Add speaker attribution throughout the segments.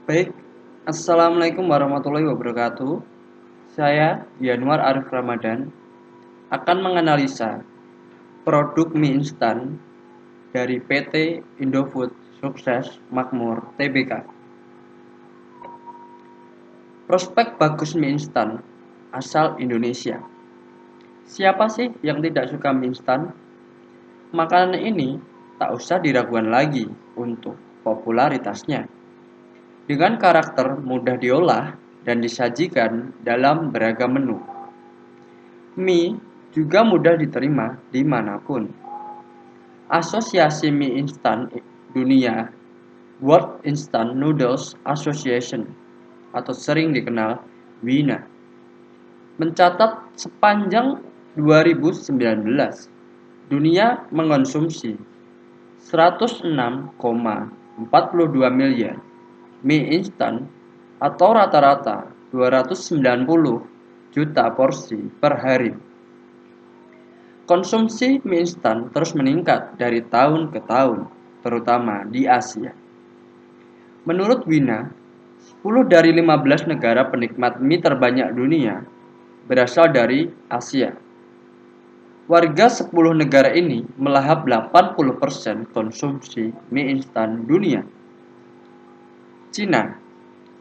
Speaker 1: Baik, Assalamualaikum warahmatullahi wabarakatuh. Saya Yanuar Arif Ramadan akan menganalisa produk mie instan dari PT Indofood Sukses Makmur Tbk. Prospek bagus mie instan asal Indonesia. Siapa sih yang tidak suka mie instan? Makanan ini tak usah diragukan lagi untuk popularitasnya. Dengan karakter mudah diolah dan disajikan dalam beragam menu. Mie juga mudah diterima dimanapun. Asosiasi Mie Instan Dunia World Instant Noodles Association atau sering dikenal WINA mencatat sepanjang 2019 dunia mengonsumsi 106,42 miliar mie instan atau rata-rata 290 juta porsi per hari. Konsumsi mie instan terus meningkat dari tahun ke tahun, terutama di Asia. Menurut Wina, 10 dari 15 negara penikmat mie terbanyak dunia berasal dari Asia. Warga 10 negara ini melahap 80% konsumsi mie instan dunia. Cina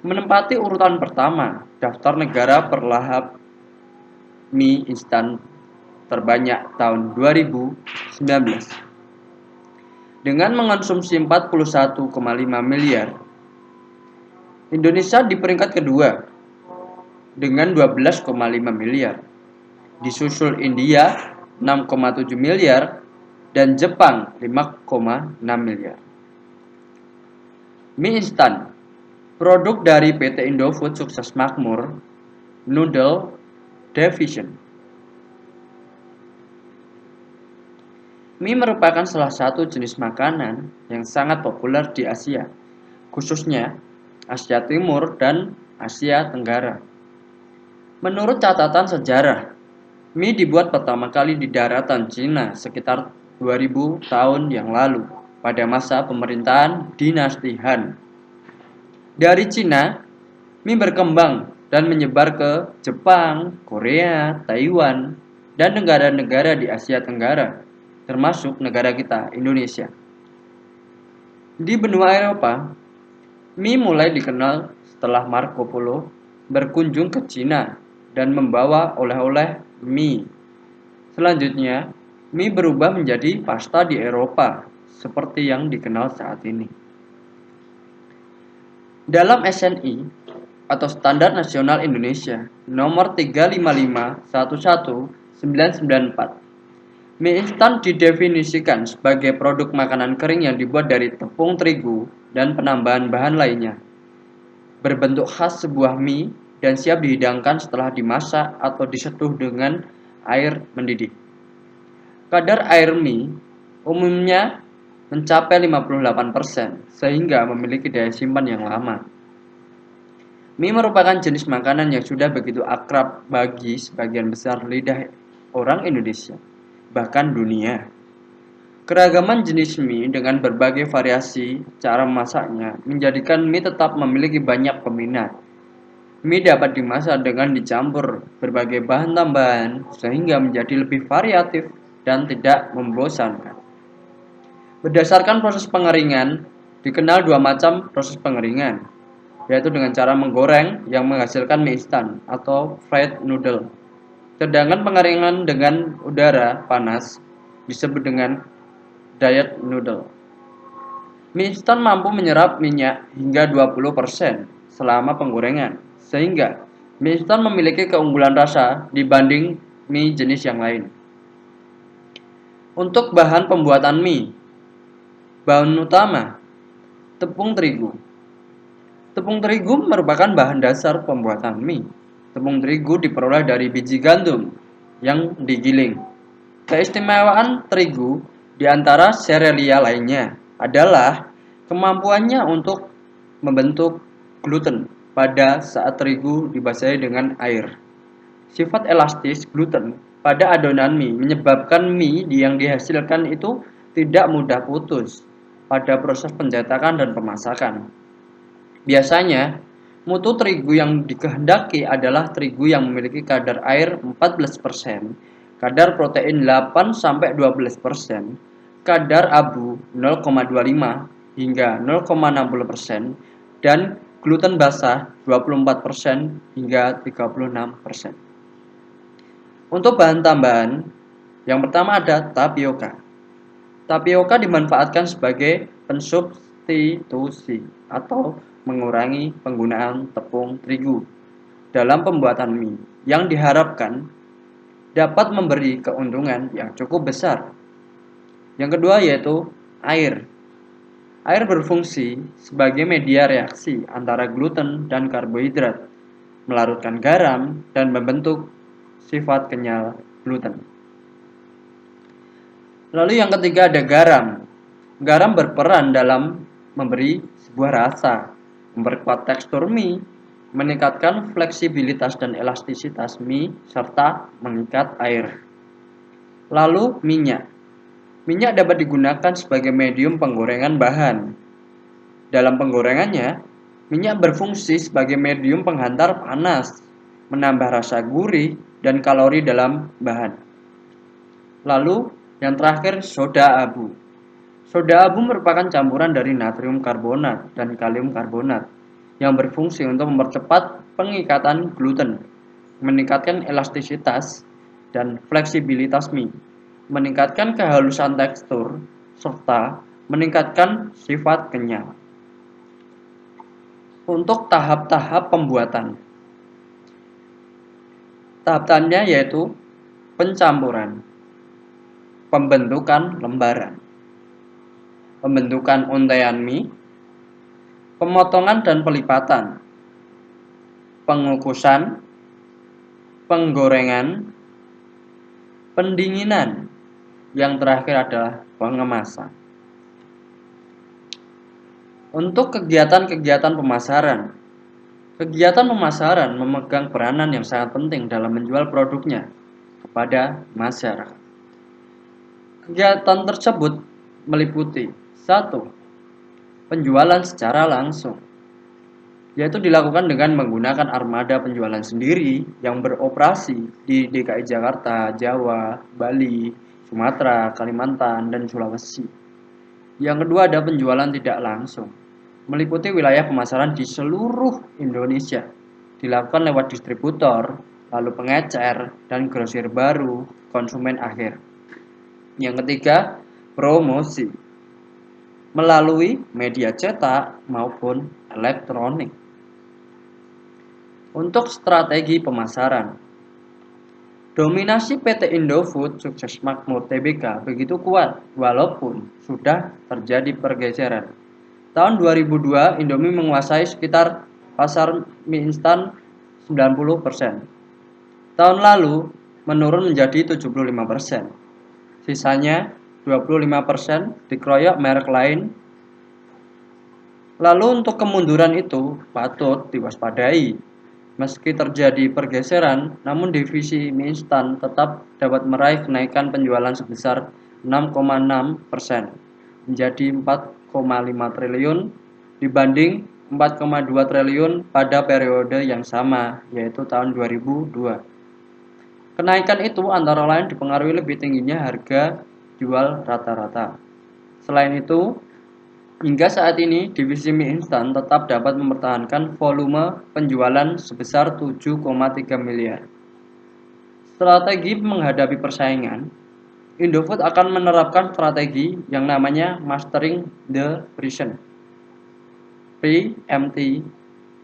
Speaker 1: menempati urutan pertama daftar negara perlahap mie instan terbanyak tahun 2019 dengan mengonsumsi 41,5 miliar. Indonesia di peringkat kedua dengan 12,5 miliar. Disusul India 6,7 miliar dan Jepang 5,6 miliar. Mie instan, produk dari PT Indofood Sukses Makmur Noodle Division. Mie merupakan salah satu jenis makanan yang sangat populer di Asia, khususnya Asia Timur dan Asia Tenggara. Menurut catatan sejarah, mie dibuat pertama kali di daratan Cina sekitar 2000 tahun yang lalu pada masa pemerintahan dinasti Han. Dari Cina, mie berkembang dan menyebar ke Jepang, Korea, Taiwan, dan negara-negara di Asia Tenggara, termasuk negara kita, Indonesia. Di benua Eropa, mie mulai dikenal setelah Marco Polo berkunjung ke Cina dan membawa oleh-oleh mie. Selanjutnya, mie berubah menjadi pasta di Eropa, seperti yang dikenal saat ini. Dalam SNI atau Standar Nasional Indonesia nomor 355119994, mie instan didefinisikan sebagai produk makanan kering yang dibuat dari tepung terigu dan penambahan bahan lainnya. Berbentuk khas sebuah mie dan siap dihidangkan setelah dimasak atau diseduh dengan air mendidih. Kadar air mie umumnya mencapai 58%, sehingga memiliki daya simpan yang lama. Mie merupakan jenis makanan yang sudah begitu akrab bagi sebagian besar lidah orang Indonesia, bahkan dunia. Keragaman jenis mie dengan berbagai variasi cara memasaknya menjadikan mie tetap memiliki banyak peminat. Mie dapat dimasak dengan dicampur berbagai bahan tambahan sehingga menjadi lebih variatif dan tidak membosankan. Berdasarkan proses pengeringan, dikenal dua macam proses pengeringan, yaitu dengan cara menggoreng yang menghasilkan mie instan atau fried noodle. Sedangkan pengeringan dengan udara panas disebut dengan dried noodle. Mie instan mampu menyerap minyak hingga 20% selama penggorengan, sehingga mie instan memiliki keunggulan rasa dibanding mie jenis yang lain. Untuk bahan pembuatan mie, bahan utama tepung terigu. Tepung terigu merupakan bahan dasar pembuatan mie. Tepung terigu diperoleh dari biji gandum yang digiling. Keistimewaan terigu di antara serealia lainnya adalah kemampuannya untuk membentuk gluten pada saat terigu dibasahi dengan air. Sifat elastis gluten pada adonan mie menyebabkan mie yang dihasilkan itu tidak mudah putus pada proses pencetakan dan pemasakan. Biasanya, mutu terigu yang dikehendaki adalah terigu yang memiliki kadar air 14%, kadar protein 8-12%, kadar abu 0,25 hingga 0,60%, dan gluten basah 24% hingga 36%. Untuk bahan tambahan, yang pertama ada tapioka. Tapioka dimanfaatkan sebagai pensubstitusi atau mengurangi penggunaan tepung terigu dalam pembuatan mie yang diharapkan dapat memberi keuntungan yang cukup besar. Yang kedua yaitu air. Air berfungsi sebagai media reaksi antara gluten dan karbohidrat, melarutkan garam dan membentuk sifat kenyal gluten. Lalu yang ketiga ada garam. Garam berperan dalam memberi sebuah rasa, memperkuat tekstur mie, meningkatkan fleksibilitas dan elastisitas mie, serta mengikat air. Lalu minyak. Minyak dapat digunakan sebagai medium penggorengan bahan. Dalam penggorengannya, minyak berfungsi sebagai medium penghantar panas, menambah rasa gurih dan kalori dalam bahan. Lalu yang terakhir soda abu. Soda abu merupakan campuran dari natrium karbonat dan kalium karbonat yang berfungsi untuk mempercepat pengikatan gluten, meningkatkan elastisitas dan fleksibilitas mie, meningkatkan kehalusan tekstur, serta meningkatkan sifat kenyal. Untuk tahap-tahap pembuatan. Tahapannya yaitu pencampuran, pembentukan lembaran, pembentukan untaian mie, pemotongan dan pelipatan, pengukusan, penggorengan, pendinginan, yang terakhir adalah pengemasan. Untuk kegiatan-kegiatan pemasaran. Kegiatan pemasaran memegang peranan yang sangat penting dalam menjual produknya kepada masyarakat. Kegiatan tersebut meliputi 1. Penjualan secara langsung, yaitu dilakukan dengan menggunakan armada penjualan sendiri yang beroperasi di DKI Jakarta, Jawa, Bali, Sumatera, Kalimantan, dan Sulawesi. Yang kedua ada penjualan tidak langsung, meliputi wilayah pemasaran di seluruh Indonesia, dilakukan lewat distributor, lalu pengecer, dan grosir baru konsumen akhir. Yang ketiga, promosi melalui media cetak maupun elektronik. Untuk strategi pemasaran, dominasi PT Indofood Sukses Makmur Tbk begitu kuat walaupun sudah terjadi pergeseran. Tahun 2002, Indomie menguasai sekitar pasar mie instan 90%. Tahun lalu menurun menjadi 75%. Sisanya 25% dikeroyok merek lain. Lalu untuk kemunduran itu patut diwaspadai. Meski terjadi pergeseran, namun divisi mie instan tetap dapat meraih kenaikan penjualan sebesar 6,6% menjadi 4,5 triliun dibanding 4,2 triliun pada periode yang sama, yaitu tahun 2002. Kenaikan itu antara lain dipengaruhi lebih tingginya harga jual rata-rata. Selain itu, hingga saat ini divisi mie instan tetap dapat mempertahankan volume penjualan sebesar 7,3 miliar. Strategi menghadapi persaingan, Indofood akan menerapkan strategi yang namanya Mastering the Present, PMT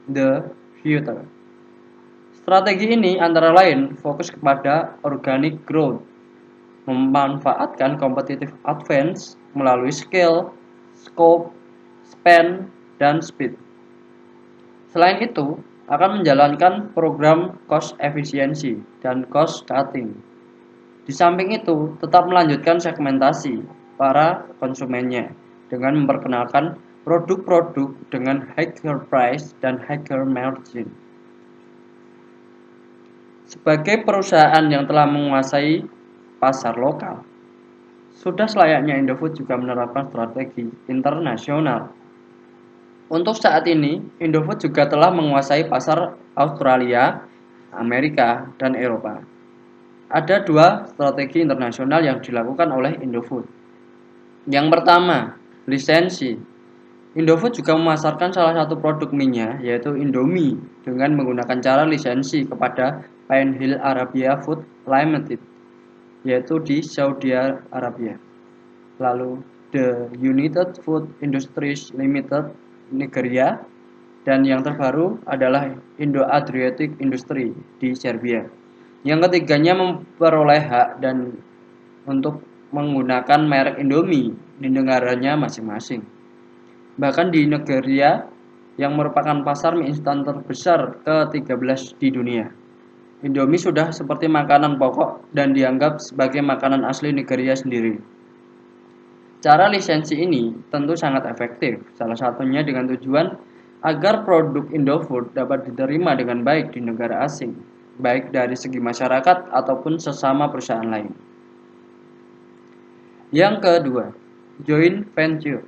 Speaker 1: the Future. Strategi ini antara lain fokus kepada organic growth, memanfaatkan competitive advantage melalui scale, scope, spend, dan speed. Selain itu, akan menjalankan program cost efficiency dan cost cutting. Di samping itu, tetap melanjutkan segmentasi para konsumennya dengan memperkenalkan produk-produk dengan higher price dan higher margin. Sebagai perusahaan yang telah menguasai pasar lokal, sudah selayaknya Indofood juga menerapkan strategi internasional. Untuk saat ini, Indofood juga telah menguasai pasar Australia, Amerika, dan Eropa. Ada dua strategi internasional yang dilakukan oleh Indofood. Yang pertama, lisensi. Indofood juga memasarkan salah satu produk mie-nya, yaitu Indomie, dengan menggunakan cara lisensi kepada Pine Hill Arabia Food Limited, yaitu di Saudi Arabia. Lalu The United Food Industries Limited Nigeria, dan yang terbaru adalah Indo-Adriatic Industry di Serbia. Yang ketiganya memperoleh hak dan untuk menggunakan merek Indomie di negaranya masing-masing. Bahkan di Nigeria yang merupakan pasar mie instan terbesar ke-13 di dunia, Indomie sudah seperti makanan pokok dan dianggap sebagai makanan asli Nigeria sendiri. Cara lisensi ini tentu sangat efektif, salah satunya dengan tujuan agar produk Indofood dapat diterima dengan baik di negara asing, baik dari segi masyarakat ataupun sesama perusahaan lain. Yang kedua, joint venture.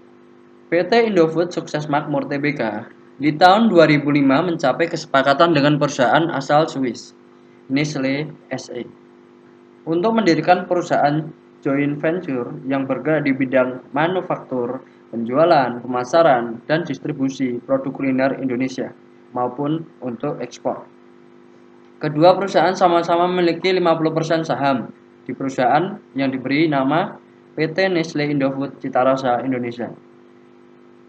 Speaker 1: PT Indofood Sukses Makmur Tbk di tahun 2005 mencapai kesepakatan dengan perusahaan asal Swiss, Nestlé SA, untuk mendirikan perusahaan joint venture yang bergerak di bidang manufaktur, penjualan, pemasaran, dan distribusi produk kuliner Indonesia maupun untuk ekspor. Kedua perusahaan sama-sama memiliki 50% saham di perusahaan yang diberi nama PT Nestlé Indofood Cita Rasa Indonesia.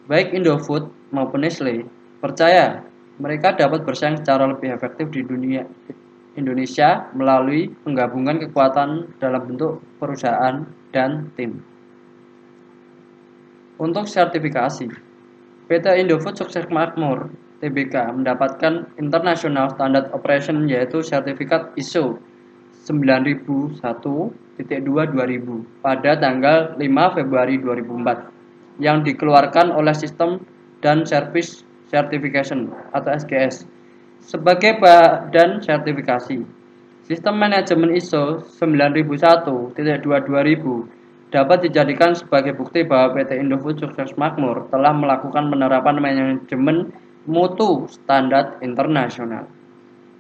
Speaker 1: Baik Indofood maupun Nestlé percaya mereka dapat bersaing secara lebih efektif di dunia Indonesia melalui penggabungan kekuatan dalam bentuk perusahaan dan tim. Untuk sertifikasi, PT Indofood Sukses Makmur Tbk mendapatkan International Standard Operation, yaitu sertifikat ISO 9001-2-2000 pada tanggal 5 Februari 2004 yang dikeluarkan oleh System dan Service Certification atau SGS sebagai badan sertifikasi. Sistem manajemen ISO 9001-2-2000 dapat dijadikan sebagai bukti bahwa PT Indofood Sukses Makmur telah melakukan penerapan manajemen mutu standar internasional.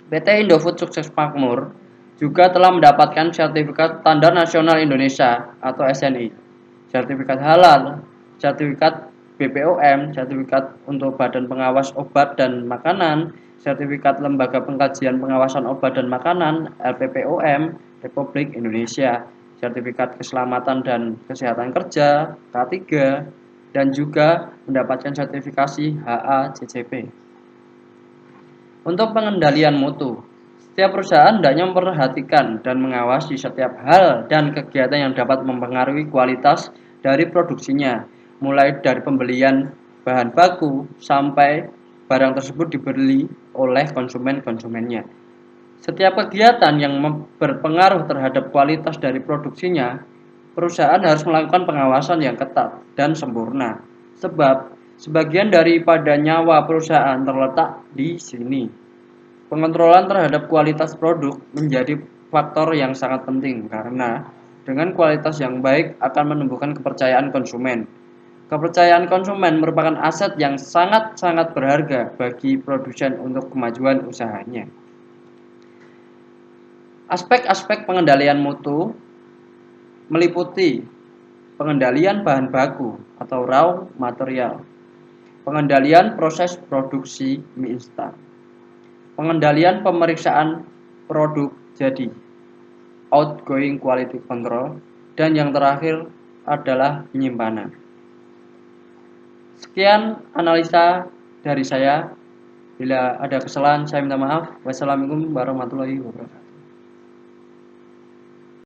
Speaker 1: PT Indofood Sukses Makmur juga telah mendapatkan sertifikat Standar Nasional Indonesia atau SNI, sertifikat halal, sertifikat BPOM, sertifikat untuk Badan Pengawas Obat dan Makanan, sertifikat Lembaga Pengkajian Pengawasan Obat dan Makanan LPPOM Republik Indonesia, sertifikat Keselamatan dan Kesehatan Kerja K3, dan juga mendapatkan sertifikasi HACCP. Untuk pengendalian mutu, setiap perusahaan hendaknya memperhatikan dan mengawasi setiap hal dan kegiatan yang dapat mempengaruhi kualitas dari produksinya, mulai dari pembelian bahan baku sampai barang tersebut dibeli oleh konsumen-konsumennya. Setiap kegiatan yang berpengaruh terhadap kualitas dari produksinya, perusahaan harus melakukan pengawasan yang ketat dan sempurna, sebab sebagian daripada nyawa perusahaan terletak di sini. Pengontrolan terhadap kualitas produk menjadi faktor yang sangat penting karena dengan kualitas yang baik akan menumbuhkan kepercayaan konsumen. Kepercayaan konsumen merupakan aset yang sangat-sangat berharga bagi produsen untuk kemajuan usahanya. Aspek-aspek pengendalian mutu meliputi pengendalian bahan baku atau raw material, pengendalian proses produksi mie instan, pengendalian pemeriksaan produk jadi, outgoing quality control, dan yang terakhir adalah penyimpanan. Sekian analisa dari saya. Bila ada kesalahan saya minta maaf. Wassalamualaikum warahmatullahi wabarakatuh.